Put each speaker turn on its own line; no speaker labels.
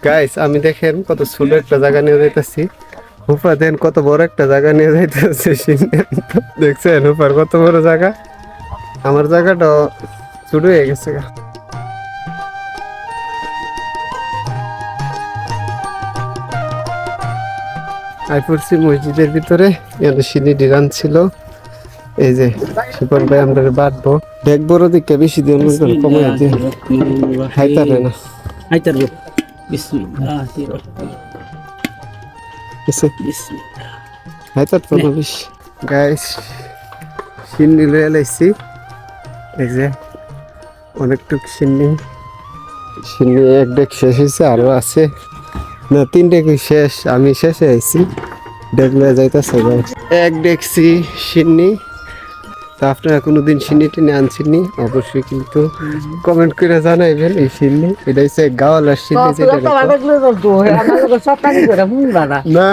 Guys আমি দেখেন কত ছোট একটা জায়গা নিয়ে যাইতেছি। হুফা দেন কত বড় একটা জায়গা নিয়ে যাইতেছে। দেখছেন হুফার কত বড় জায়গা, আমার জায়গাটা ছোট হয়ে গেছে। আইপড়ছি মসজিদের ভিতরে, এখানে সিঁড়ি ডিরান ছিল। এই যে শিপন ভাই আমরা বাঁধবো, ব্যাগ বড় দিকে বেশি দিন কমে দিয়ে হাইতারে না। হাইতার তো না বেশি। গাইস সিন্নি লয়ে লাইছি, এই যে অনেকটুকু সিন্নি এক ডেক শেষ হয়েছে, আরো আছে না 3 ডেক শেষ, আমি শেষে আইছি। ডেক লয়ে যাইতেছে এক ডেকছি সিন্নি। তা আপনারা কোনোদিন সিন্নি টিনে আনছেননি অবশ্যই কিন্তু কমেন্ট করে জানাইবেন। এই সিন্নি এটা হচ্ছে গাওয়ালার সিন্নি, যেটা না